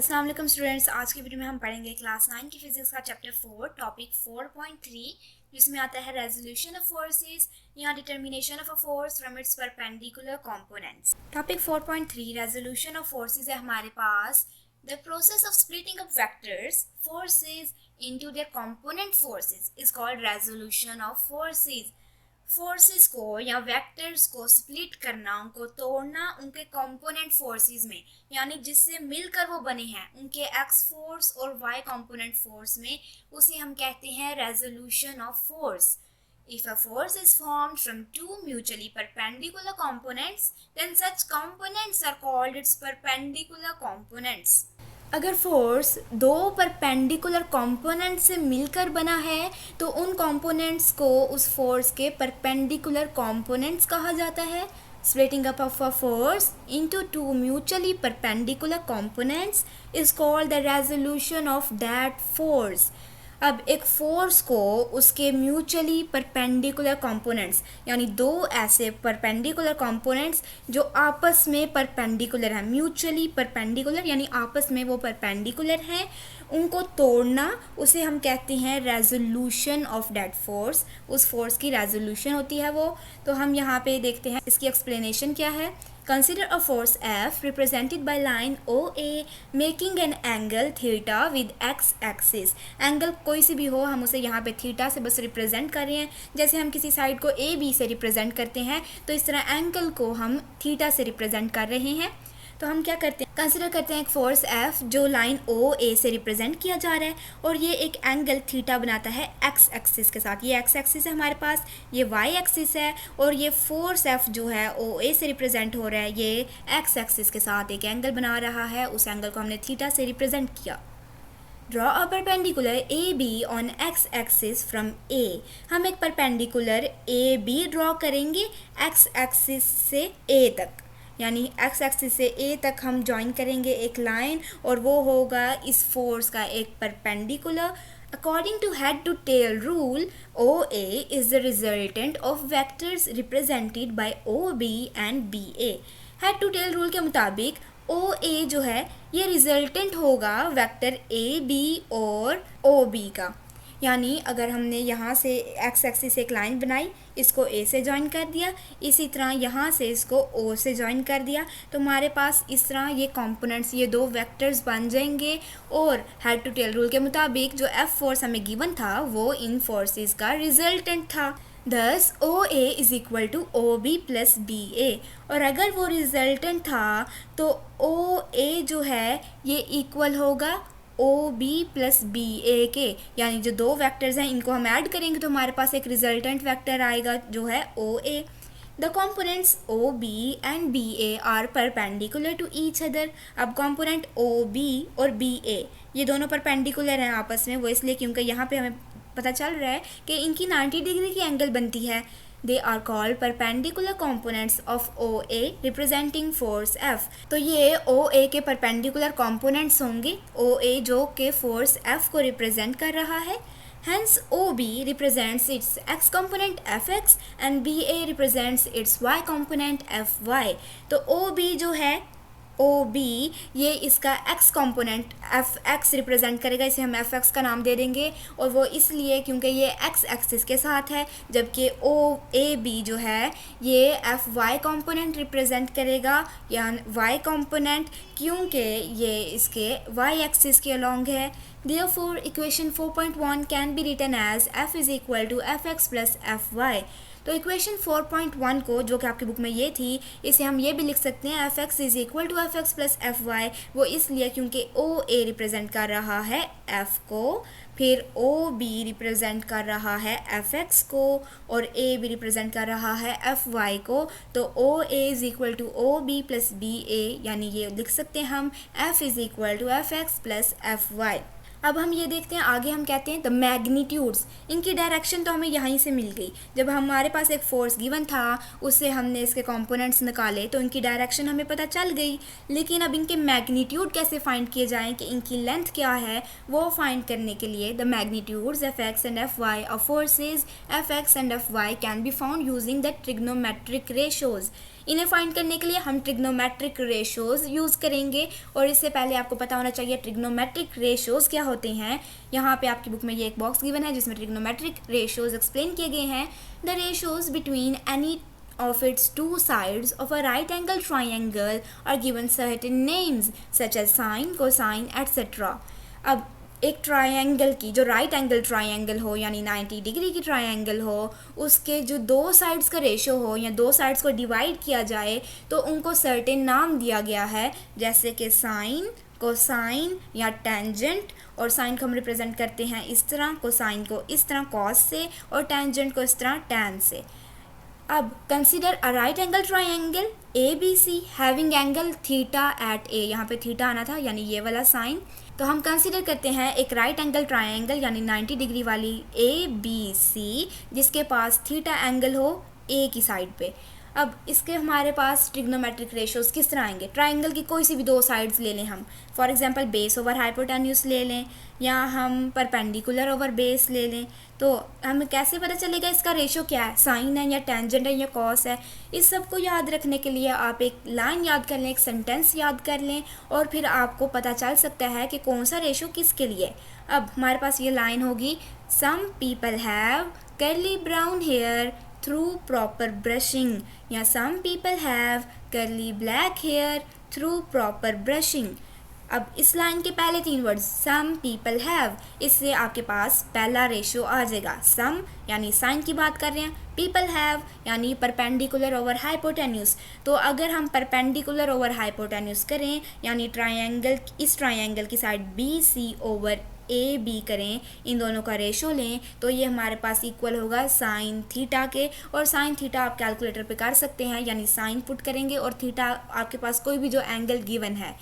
अस्सलाम वालेकुम स्टूडेंट्स। आज की वीडियो में हम पढ़ेंगे क्लास 9 की फिजिक्स का चैप्टर 4 टॉपिक 4.3 जिसमें आता है रेजोल्यूशन ऑफ फोर्सेस या determination of a force from its perpendicular components. Topic 4.3 resolution of forces है हमारे पास। The process of splitting up vectors forces into their component forces is called resolution of forces. Forces को या vectors को split करना, उनको तोड़ना उनके कंपोनेंट फोर्सेस में, यानी जिससे मिलकर वो बने हैं उनके एक्स फोर्स और वाई कंपोनेंट फोर्स में, उसे हम कहते हैं resolution of force. If a force is formed from two mutually perpendicular components, then such components are called its perpendicular components. अगर फोर्स दो परपेंडिकुलर कंपोनेंट से मिलकर बना है तो उन कंपोनेंट्स को उस फोर्स के परपेंडिकुलर कंपोनेंट्स कहा जाता है। Splitting up of a force into two mutually perpendicular components is called the resolution of that force. अब एक फोर्स को उसके म्यूचुअली परपेंडिकुलर कंपोनेंट्स, यानी दो ऐसे परपेंडिकुलर कंपोनेंट्स जो आपस में परपेंडिकुलर हैं, म्यूचुअली परपेंडिकुलर यानी आपस में वो परपेंडिकुलर हैं, उनको तोड़ना उसे हम कहते हैं रेजोल्यूशन ऑफ दैट फोर्स। उस फोर्स की रेजोल्यूशन होती है वो। तो हम यहाँ पे देखते हैं इसकी एक्सप्लेनेशन क्या है। Consider a force F represented by line OA making an angle theta with x axis. Angle कोई सी भी हो, हम उसे यहाँ पे थीटा से बस रिप्रेजेंट कर रहे हैं। जैसे हम किसी साइड को ए बी से रिप्रेजेंट करते हैं तो इस तरह एंगल को हम थीटा से रिप्रेजेंट कर रहे हैं। तो हम क्या करते हैं, कंसिडर करते हैं एक फोर्स F जो लाइन ओ ए से रिप्रेजेंट किया जा रहा है और ये एक एंगल थीटा बनाता है एक्स एक्सिस के साथ। ये एक्स एक्सिस है हमारे पास, ये वाई एक्सिस है, और ये फोर्स F जो है ओ ए से रिप्रेजेंट हो रहा है, ये एक्स एक्सिस के साथ एक एंगल बना रहा है। उस एंगल को हमने थीटा से रिप्रेजेंट किया। Draw a perpendicular A B on X axis from A. हम एक परपेंडिकुलर ए बी ड्रॉ करेंगे एक्स एक्सिस से ए तक, यानी एक्स एक्सिस से ए तक हम ज्वाइन करेंगे एक लाइन, और वो होगा इस फोर्स का एक perpendicular. According to head to tail rule, O A is the resultant of vectors represented by O B and B A. Head to tail rule के मुताबिक ओ ए जो है ये रिजल्टेंट होगा वेक्टर ए बी और ओ बी का। यानी अगर हमने यहाँ से एक्स एक्सिस से एक लाइन बनाई, इसको ए से ज्वाइन कर दिया, इसी तरह यहाँ से इसको ओ से ज्वाइन कर दिया, तो हमारे पास इस तरह ये कंपोनेंट्स, ये दो वेक्टर्स बन जाएंगे। और हेड टू टेल रूल के मुताबिक जो एफ फोर्स हमें गिवन था वो इन फोर्सेस का रिजल्टेंट था। Thus O A is equal to O B plus B A. और अगर वो रिजल्टेंट था तो ओ ए जो है ये इक्वल होगा ओ बी प्लस बी ए के, यानी जो दो वेक्टर्स हैं इनको हम ऐड करेंगे तो हमारे पास एक रिजल्टेंट वेक्टर आएगा जो है O A. The components O B and B A are perpendicular to each other. अब कॉम्पोनेंट ओ बी और बी ए ये दोनों परपेंडिकुलर हैं आपस में, वो इसलिए क्योंकि यहाँ पे हमें पता चल रहा है कि इनकी 90 डिग्री की एंगल बनती है। They are called perpendicular components of O A representing force F. तो ये ओ ए के परपेंडिकुलर कॉम्पोनेंट्स होंगे, ओ ए जो के फोर्स एफ को रिप्रेजेंट कर रहा है। Hence OB represents its x component fx and BA represents its y component fy. तो OB जो है ओ बी ये इसका x component F x represent करेगा, इसे हम एफ एक्स का नाम दे देंगे, और वो इसलिए क्योंकि ये x एक्सिस के साथ है, जबकि ओ ए बी जो है ये एफ वाई कंपोनेंट रिप्रेजेंट करेगा, या y कंपोनेंट, क्योंकि ये इसके y एक्सिस के अलोंग है। Therefore, equation 4.1 can be written as f is equal to fx plus fy. तो इक्वेशन 4.1 को, जो कि आपकी बुक में ये थी, इसे हम ये भी लिख सकते हैं F X is equal to F X plus F Y. वो इसलिए क्योंकि ओ ए रिप्रेजेंट कर रहा है एफ को, फिर ओ बी रिप्रेजेंट कर रहा है एफ एक्स को, और ए बी रिप्रेजेंट कर रहा है एफ वाई को। तो O A is equal to O B plus B A, यानी ये लिख सकते हैं हम F is equal to F X plus F Y. अब हम ये देखते हैं आगे, हम कहते हैं द मैग्नीट्यूड्स। इनकी डायरेक्शन तो हमें यहीं से मिल गई। जब हमारे पास एक फोर्स गिवन था उससे हमने इसके कंपोनेंट्स निकाले तो इनकी डायरेक्शन हमें पता चल गई, लेकिन अब इनके मैग्नीट्यूड कैसे फाइंड किए जाएं, कि इनकी लेंथ क्या है, वो फाइंड करने के लिए the magnitudes F X and F Y of forces F X and F Y can be found using the trigonometric ratios. इन्हें फाइंड करने के लिए हम ट्रिग्नोमेट्रिक रेशोज़ यूज़ करेंगे। और इससे पहले आपको पता होना चाहिए ट्रिग्नोमेट्रिक रेशोज़ क्या होते हैं। यहाँ पे आपकी बुक में ये एक बॉक्स गिवन है जिसमें ट्रिग्नोमेट्रिक रेशोज़ एक्सप्लेन किए गए हैं। The ratios between any of its two sides of a right angle triangle are given certain names such as sine, cosine, etc. अब एक ट्रायंगल की जो राइट एंगल ट्रायंगल हो यानी 90 डिग्री की ट्रायंगल हो, उसके जो दो साइड्स का रेशो हो या दो साइड्स को डिवाइड किया जाए तो उनको सर्टेन नाम दिया गया है, जैसे कि साइन, कोसाइन या टेंजेंट। और साइन को हम रिप्रेजेंट करते हैं इस तरह, कोसाइन को इस तरह कॉस से और टेंजेंट को इस तरह टैन से। अब consider a right angle triangle A B C having angle theta at A, यहाँ पे थीटा आना था यानी ये वाला साइन। तो हम कंसिडर करते हैं एक राइट एंगल ट्राइंगल यानी 90 डिग्री वाली ए बी सी जिसके पास थीटा एंगल हो ए की साइड पे। अब इसके हमारे पास ट्रिग्नोमेट्रिक रेशोज़ किस तरह आएंगे। ट्राइंगल की कोई सी भी दो साइड्स ले लें हम, for example base over hypotenuse ले लें या हम परपेंडिकुलर ओवर बेस ले लें, तो हमें कैसे पता चलेगा इसका रेशो क्या है, साइन है या टेंजेंट है या कॉस है। इस सब को याद रखने के लिए आप एक लाइन याद कर लें, एक सेंटेंस याद कर लें और फिर आपको पता चल सकता है कि कौन सा रेशो किसके लिए। अब हमारे पास ये लाइन होगी, some people have curly brown hair through proper brushing, या some people have curly black hair through proper brushing. अब इस लाइन के पहले तीन वर्ड्स सम पीपल हैव, इससे आपके पास पहला रेशियो आ जाएगा। सम यानी साइन की बात कर रहे हैं, पीपल हैव यानी परपेंडिकुलर ओवर हाइपोटेन्यूस। तो अगर हम परपेंडिकुलर ओवर हाइपोटेन्यूस करें यानी ट्रायंगल, इस ट्रायंगल की side B C over A B करें, इन दोनों का रेशो लें तो ये हमारे पास इक्वल होगा साइन थीटा के। और साइन थीटा आप कैलकुलेटर पे कर सकते हैं, यानी साइन पुट करेंगे और थीटा आपके पास कोई भी जो एंगल गिवन है।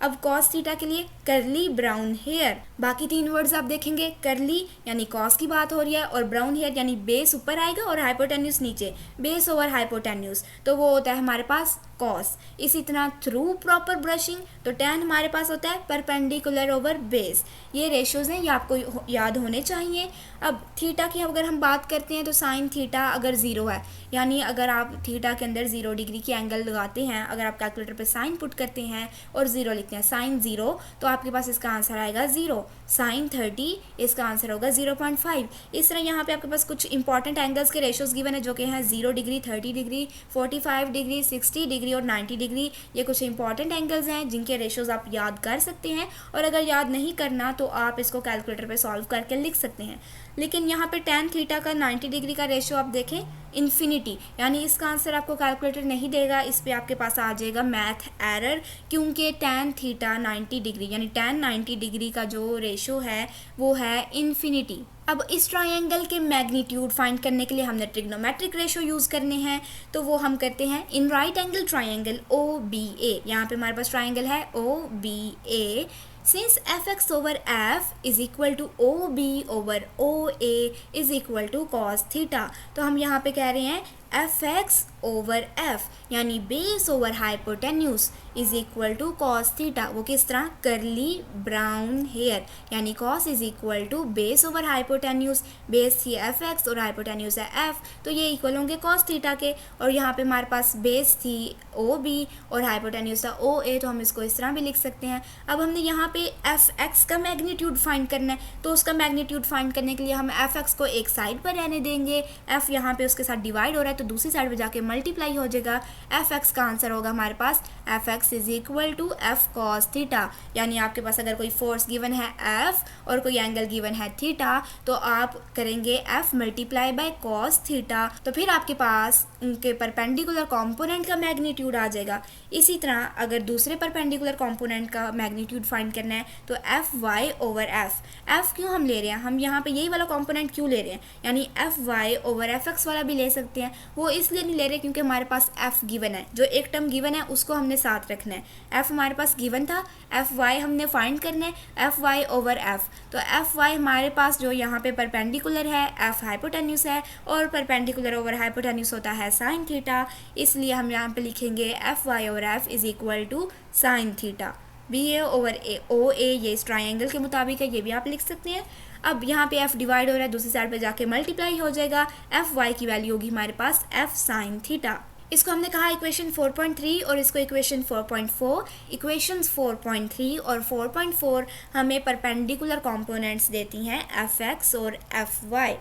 अब कॉस थीटा के लिए करली ब्राउन हेयर, बाकी तीन वर्ड्स आप देखेंगे, करली यानी कॉस की बात हो रही है और ब्राउन हेयर यानी बेस ऊपर आएगा और हाइपोटेन्यूस नीचे, बेस ओवर हाइपोटेन्यूस, तो वो होता है हमारे पास कॉस। इसी तरह थ्रू प्रॉपर ब्रशिंग, तो टैन हमारे पास होता है परपेंडिकुलर ओवर बेस। ये रेशोज़ हैं, ये आपको याद होने चाहिए। अब थीटा की अगर हम बात करते हैं तो साइन थीटा अगर ज़ीरो है, यानी अगर आप थीटा के अंदर 0 डिग्री की एंगल लगाते हैं, अगर आप कैलकुलेटर पे साइन पुट करते हैं और 0 लिखते हैं, साइन 0, तो आपके पास इसका आंसर आएगा 0। साइन 30, इसका आंसर होगा 0.5। इस तरह यहाँ पे आपके पास कुछ इंपॉर्टेंट एंगल्स के रेशोज़ गिवन है जो कि हैं 0 डिग्री, 30 डिग्री, 45 डिग्री, 60 डिग्री और 90 डिग्री। ये कुछ इंपॉर्टेंट एंगल्स हैं जिनके रेशोज़ आप याद कर सकते हैं, और अगर याद नहीं करना तो आप इसको कैलकुलेटर पे सॉल्व करके लिख सकते हैं। लेकिन यहाँ पे टैन थीटा का 90 डिग्री का रेशो आप देखें इन्फिनिटी, यानी इसका आंसर आपको कैलकुलेटर नहीं देगा, इस पे आपके पास आ जाएगा मैथ एरर, क्योंकि टैन थीटा 90 डिग्री यानी टैन 90 डिग्री का जो रेशो है वो है इन्फिनिटी। अब इस ट्रायंगल के मैग्नीट्यूड फाइंड करने के लिए हमने ट्रिग्नोमेट्रिक रेशो यूज़ करने हैं, तो वो हम करते हैं in right angle triangle O B A. यहाँ पे हमारे पास ट्रायंगल है O B A. Since fx over f is equal to OB over OA is equal to cos theta, तो हम यहाँ पे कह रहे हैं fx over f यानी base over hypotenuse is equal to cos theta. वो किस तरह, करली ब्राउन हेयर, यानी cos is equal to base over hypotenuse, base थी fx और हाइपोटेन्यूस है f, तो ये इक्वल होंगे कॉस थीटा के। और यहाँ पे हमारे पास बेस थी OB और हाइपोटेन्यूस था OA, तो हम इसको इस तरह भी लिख सकते हैं। अब हमने यहाँ पे fx का मैग्नीट्यूड फाइंड करना है, तो उसका मैग्नीट्यूड फाइंड करने के लिए हम fx को एक साइड पर रहने देंगे, f यहाँ पे उसके साथ डिवाइड हो रहा है तो दूसरी साइड पे जाके मल्टीप्लाई हो जाएगा। fx का आंसर होगा हमारे पास fx is equal to f cos theta, यानी आपके पास अगर कोई फोर्स गिवन है f और कोई एंगल गिवन है थीटा, तो आप करेंगे f multiply by cos theta, तो फिर आपके पास उनके परपेंडिकुलर कंपोनेंट का मैग्नीट्यूड आ जाएगा। इसी तरह अगर दूसरे परपेंडिकुलर कंपोनेंट का मैग्नीट्यूड फाइंड करना है तो एफ वाई ओवर एफ क्यों हम ले रहे हैं, हम यहाँ पे यही वाला कंपोनेंट क्यों ले रहे हैं, यानी F Y over F X वाला भी ले सकते हैं। वो इसलिए नहीं ले रहे क्योंकि हमारे पास एफ गिवन है, जो एक टर्म गिवन है उसको हमने साथ रखना है। एफ हमारे पास गिवन था, एफ वाई हमने फाइंड करना है, एफ वाई ओवर एफ। तो एफ वाई हमारे पास जो यहाँ पे परपेंडिकुलर है, एफ हाइपोटेन्यूस है और परपेंडिकुलर ओवर हाइपोटेन्यूस होता है साइन थीटा, इसलिए हम यहाँ पे लिखेंगे F Y over F is equal to sine theta. B A over A O A, ये इस ट्रायंगल के मुताबिक है, ये भी आप लिख सकते हैं। अब यहाँ पे f डिवाइड हो रहा है, दूसरी साइड पे जाके मल्टीप्लाई हो जाएगा, एफ वाई की वैल्यू होगी हमारे पास f साइन थीटा। इसको हमने कहा इक्वेशन 4.3 और इसको इक्वेशन 4.4। इक्वेशंस 4.3 और 4.4 हमें परपेंडिकुलर कंपोनेंट्स देती हैं एफ एक्स और एफ वाई,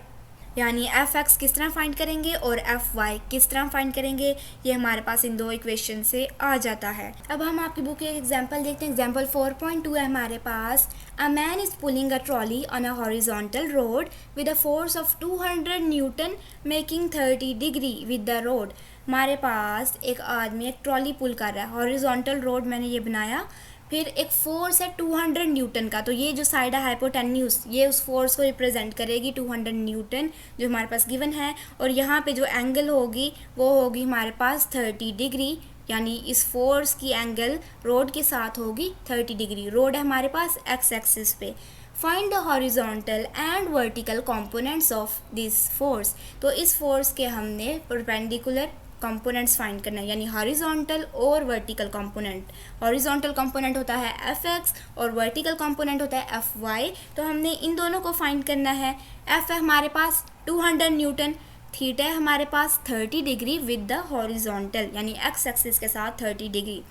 यानी एफ एक्स किस तरह फाइंड करेंगे और एफ वाई किस तरह फाइंड करेंगे, ये हमारे पास इन दो इक्वेशन से आ जाता है। अब हम आपकी बुक के एग्जांपल देखते हैं। एग्जांपल 4.2 है हमारे पास। A man is pulling a trolley on a horizontal road with a force of 200 newton making 30 degree with the road. हमारे पास एक आदमी एक ट्रॉली पुल कर रहा है, हॉरिजॉन्टल रोड मैंने ये बनाया, फिर एक फोर्स है 200 न्यूटन का, तो ये जो साइड है हाइपोटेन्यूस ये उस फोर्स को रिप्रेजेंट करेगी 200 न्यूटन जो हमारे पास गिवन है, और यहाँ पे जो एंगल होगी वो होगी हमारे पास 30 डिग्री, यानी इस फोर्स की एंगल रोड के साथ होगी 30 डिग्री। रोड है हमारे पास एक्स एक्सिस पे। Find the horizontal and vertical components of this force. तो इस फोर्स के हमने परपेंडिकुलर कंपोनेंट्स फाइंड करना है, यानी हॉरिजॉन्टल और वर्टिकल कंपोनेंट। हॉरिजॉन्टल कंपोनेंट होता है एफ एक्स और वर्टिकल कंपोनेंट होता है एफ वाई। तो हमने इन दोनों को फाइंड करना है। एफ है हमारे पास 200 न्यूटन, थीटा है हमारे पास 30 डिग्री विद द हॉरिजॉन्टल, यानी एक्स एक्सिस के साथ 30 डिग्री।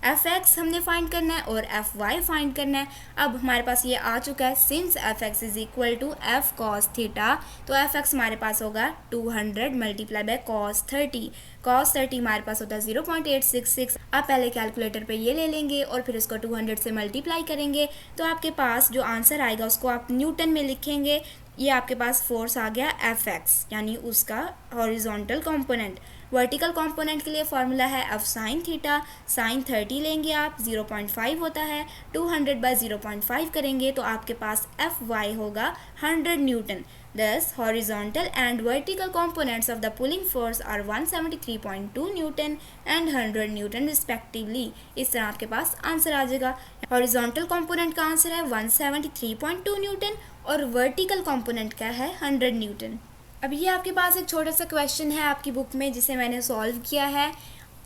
एफ एक्स हमने फाइंड करना है और एफ वाई फाइंड करना है। अब हमारे पास ये आ चुका है, since F X is equal to F cos theta, तो एफ एक्स हमारे पास होगा 200 मल्टीप्लाई बाय कॉस 30। कॉस 30 हमारे पास होता है 0.866। आप पहले कैलकुलेटर पे ये ले लेंगे और फिर इसको 200 से मल्टीप्लाई करेंगे, तो आपके पास जो आंसर आएगा उसको आप न्यूटन में लिखेंगे। ये आपके पास फोर्स आ गया एफ एक्स, यानी उसका हॉरिजॉन्टल कंपोनेंट। वर्टिकल कंपोनेंट के लिए फॉर्मूला है एफ साइन थीटा। साइन 30 लेंगे आप, 0.5 होता है, 200 बाय 0.5 करेंगे तो आपके पास एफ वाई होगा 100 Newton. Thus, horizontal and vertical components of the pulling force are 173.2 Newton and 100 Newton respectively। इस तरह आपके पास आंसर आ जाएगा। horizontal component का आंसर है 173.2 न्यूटन और vertical component का है 100 न्यूटन। अब ये आपके पास एक छोटा सा क्वेश्चन है आपकी बुक में जिसे मैंने सॉल्व किया है।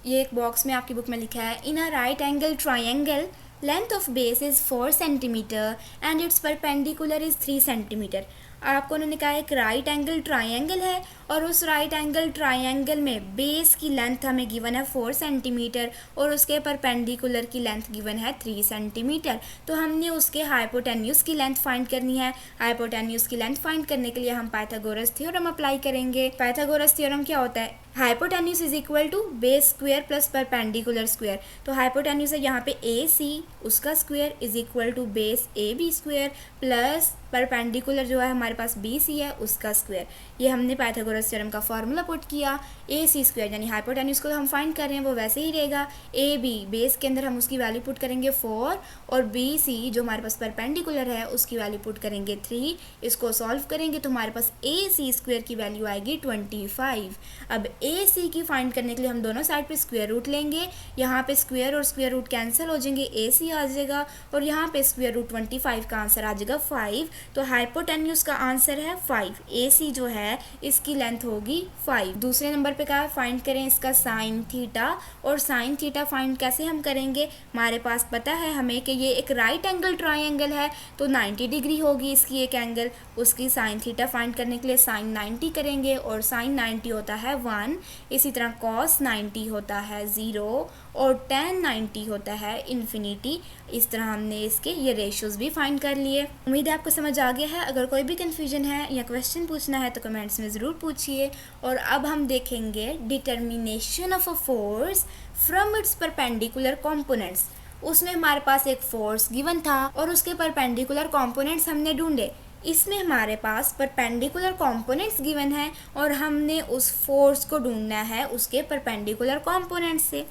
ये एक बॉक्स में आपकी बुक में लिखा है, in a right angle triangle length of base is 4 centimetre and its perpendicular is 3 centimetre. आपको उन्होंने कहा एक राइट एंगल ट्राइंगल है और उस राइट एंगल ट्राइंगल में बेस की लेंथ हमें गिवन है 4 सेंटीमीटर और उसके परपेंडिकुलर की लेंथ गिवन है 3 सेंटीमीटर। तो हमने उसके हाइपोटेन्यूस की लेंथ फाइंड करनी है। हाइपोटेन्यूस की लेंथ फाइंड करने के लिए हम पाइथागोरस थ्योरम अप्लाई करेंगे। पाइथागोरस थ्योरम क्या होता है, hypotenuse is equal to base square plus perpendicular square. तो हाइपोटेन्यूस है यहाँ पे ए सी, उसका square is equal to base A B square plus perpendicular जो है हमारे पास बी सी है उसका स्क्वायर। ये हमने पाइथागोरस थ्योरम का फॉर्मूला पुट किया। ए सी स्क्वायर यानी हाइपोटेन्यूस को हम फाइंड कर रहे हैं वो वैसे ही रहेगा। ए बी बेस के अंदर हम उसकी वैल्यू पुट करेंगे 4 और बी सी जो हमारे पास परपेंडिकुलर है उसकी वैल्यू पुट करेंगे 3। इसको सॉल्व करेंगे तो हमारे पास ए सी स्क्वायर की वैल्यू आएगी 25। अब ए सी की फाइंड करने के लिए हम दोनों साइड पे स्क्वायर रूट लेंगे। यहाँ पे स्क्वायर और स्क्वायर रूट कैंसिल हो जाएंगे, ए सी आ जाएगा और यहाँ पे स्क्वायर रूट 25 का आंसर आ जाएगा 5। तो हाइपोटेन्यूस का आंसर है 5। ए सी जो है इसकी लेंथ होगी 5। दूसरे नंबर पे कहा फाइंड करें इसका साइन थीटा, और साइन थीटा फाइंड कैसे हम करेंगे, हमारे पास पता है हमें कि ये एक राइट एंगल ट्राइंगल है तो 90 डिग्री होगी इसकी एक एंगल। उसकी साइन थीटा फाइंड करने के लिए साइन 90 करेंगे और साइन 90 होता है 1। इसी तरह कॉस 90 होता है 0 और tan 90 होता है इन्फिनिटी। इस तरह हमने इसके ये रेशियोज भी फाइंड कर लिए। उम्मीद है आपको समझ आ गया है। अगर कोई भी कन्फ्यूजन है या क्वेश्चन पूछना है तो कमेंट्स में ज़रूर पूछिए। और अब हम देखेंगे determination of a force from its perpendicular components. उसमें हमारे पास एक फोर्स गिवन था और उसके परपेंडिकुलर कंपोनेंट्स हमने ढूंढे। इसमें हमारे पास परपेंडिकुलर कंपोनेंट्स गिवन है और हमने उस फोर्स को ढूंढना है उसके परपेंडिकुलर कंपोनेंट्स से।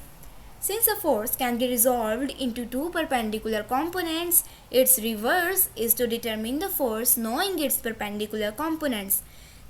Since a force can be resolved into two perpendicular components, its reverse is to determine the force knowing its perpendicular components.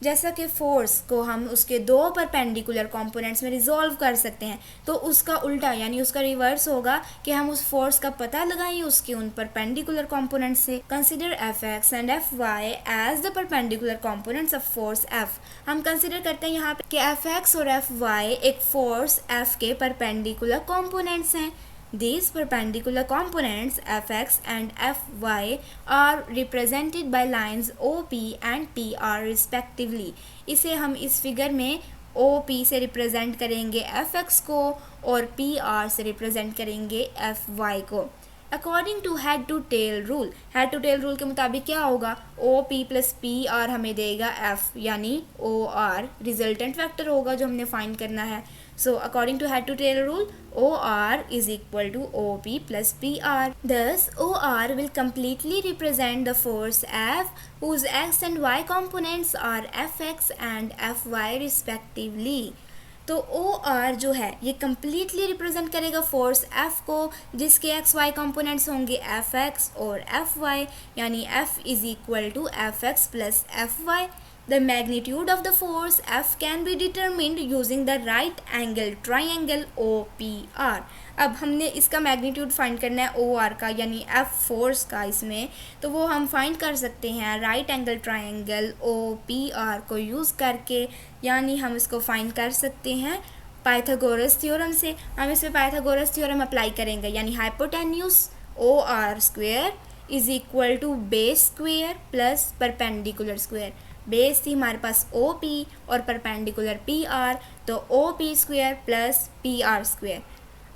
जैसा कि फोर्स को हम उसके दो परपेंडिकुलर कंपोनेंट्स में रिजॉल्व कर सकते हैं, तो उसका उल्टा यानी उसका रिवर्स होगा कि हम उस फोर्स का पता लगाएं उसके उन परपेंडिकुलर कंपोनेंट्स से। Consider F X and F Y as the perpendicular components of force F. हम कंसिडर करते हैं यहाँ पे कि एफ एक्स और एफ वाई एक फोर्स एफ के परपेंडिकुलर कंपोनेंट्स हैं। These perpendicular components fx and fy are represented by lines OP and PR respectively. इसे हम इस फिगर में ओ पी से रिप्रेजेंट करेंगे एफ एक्स को और पी आर से रिप्रेजेंट करेंगे एफ वाई को। According to head to tail rule, head to tail rule के मुताबिक क्या होगा, O P plus P R हमें देगा एफ, यानी ओ आर रिजल्टेंट वेक्टर होगा जो हमने फाइंड करना है। So according to head to tail rule, OR is equal to OP plus PR. Thus, OR will completely represent the force F whose x and y components are Fx and Fy respectively. तो OR जो है ये completely represent करेगा force F को जिसके X Y components होंगे Fx और Fy, यानी F is equal to Fx plus Fy. The magnitude of the force F can be determined using the right angle triangle OPR. अब हमने इसका magnitude find करना है OR का, यानी F फोर्स का इसमें, तो वो हम फाइंड कर सकते हैं राइट एंगल ट्रायंगल OPR को यूज़ करके, यानी हम इसको फाइंड कर सकते हैं पाइथागोरस थ्योरम से। हम इसमें पाइथागोरस थ्योरम अप्लाई करेंगे, यानी hypotenuse OR square is equal to base square plus perpendicular square. Base थी हमारे पास ओ पी और परपेंडिकुलर पी आर, तो O P square plus P R square.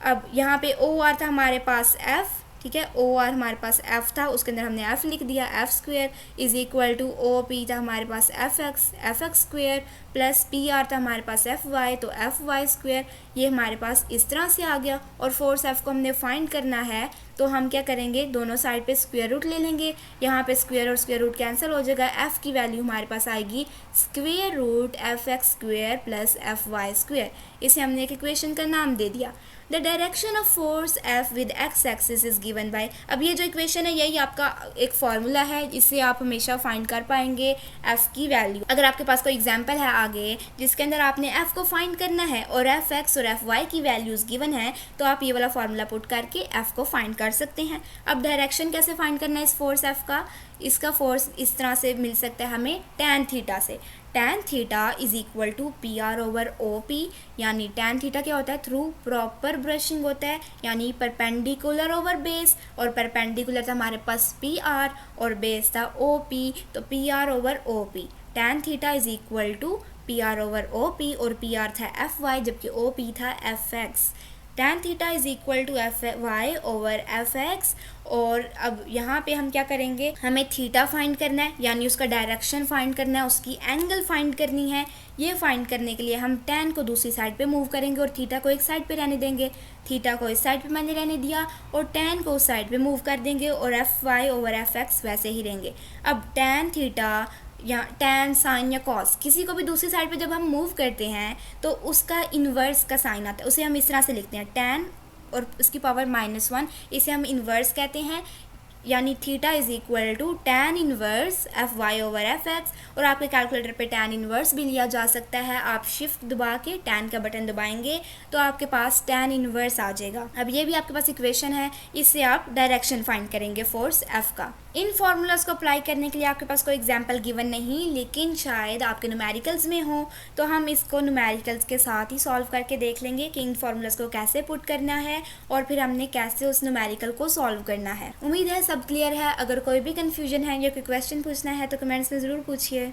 अब यहाँ पे ओ आर था हमारे पास एफ, ठीक है, ओ आर हमारे पास एफ था, उसके अंदर हमने एफ लिख दिया, F square is equal to O P था हमारे पास F X square plus P R था हमारे पास एफ वाई, तो एफ वाई स्क्वेयर ये हमारे पास इस तरह से आ गया। और फोर्स एफ को हमने फाइंड करना है, तो हम क्या करेंगे, दोनों साइड पे स्क्वायर रूट ले लेंगे, यहाँ पे स्क्वायर और स्क्वायर रूट कैंसिल हो जाएगा, एफ की वैल्यू हमारे पास आएगी square root F X square plus F Y square. इसे हमने एक इक्वेशन का नाम दे दिया। The direction of force F with X axis is given by, अब ये जो इक्वेशन है यही आपका एक फार्मूला है, इससे आप हमेशा फाइंड कर पाएंगे एफ की वैल्यू। अगर आपके पास कोई एग्जांपल है आगे जिसके अंदर आपने एफ को फाइंड करना है और एफ एक्स और एफ वाई की वैल्यूज गिवन है, तो आप ये वाला फार्मूला पुट करके एफ को फाइंड कर सकते हैं। अब डायरेक्शन कैसे फाइंड करना है इस फोर्स एफ का, इसका फोर्स इस तरह से मिल सकता है हमें tan थीटा से। tan theta is equal to P R over O P, यानी tan थीटा क्या होता है, थ्रू प्रॉपर ब्रशिंग होता है, यानी परपेंडिकुलर ओवर बेस, और परपेंडिकुलर था हमारे पास पी आर और बेस था ओ पी, तो P R over O P. tan theta is equal to P R over O P, और पी आर था एफ वाई जबकि ओ पी था F x. tan theta is equal to F Y over F X. और अब यहाँ पे हम क्या करेंगे, हमें थीटा फाइंड करना है, यानी उसका डायरेक्शन फाइंड करना है, उसकी एंगल फाइंड करनी है। ये फाइंड करने के लिए हम tan को दूसरी साइड पे मूव करेंगे और थीटा को एक साइड पे रहने देंगे। थीटा को इस साइड पे मैंने रहने दिया और tan को उस साइड पे मूव कर देंगे, और F Y over F X वैसे ही रहेंगे। अब tan थीटा या tan साइन या कॉस किसी को भी दूसरी साइड पे जब हम मूव करते हैं तो उसका इन्वर्स का साइन आता है, उसे हम इस तरह से लिखते हैं tan और उसकी पावर -1, इसे हम इन्वर्स कहते हैं, यानी theta is equal to tan inverse F Y over F X. और आपके कैलकुलेटर पे tan इन्वर्स भी लिया जा सकता है, आप शिफ्ट दबा के tan का बटन दबाएंगे तो आपके पास tan इन्वर्स आ जाएगा। अब ये भी आपके पास इक्वेशन है, इससे आप डायरेक्शन फाइंड करेंगे फोर्स एफ का। इन फार्मूलाज को अप्लाई करने के लिए आपके पास कोई एग्जाम्पल गिवन नहीं, लेकिन शायद आपके न्यूमेरिकल्स में हो, तो हम इसको न्यूमेरिकल्स के साथ ही सॉल्व करके देख लेंगे कि इन फार्मूलाज को कैसे पुट करना है और फिर हमने कैसे उस न्यूमेरिकल को सॉल्व करना है। उम्मीद है सब क्लियर है। अगर कोई भी कन्फ्यूजन है या कोई क्वेश्चन पूछना है तो कमेंट्स में ज़रूर पूछिए।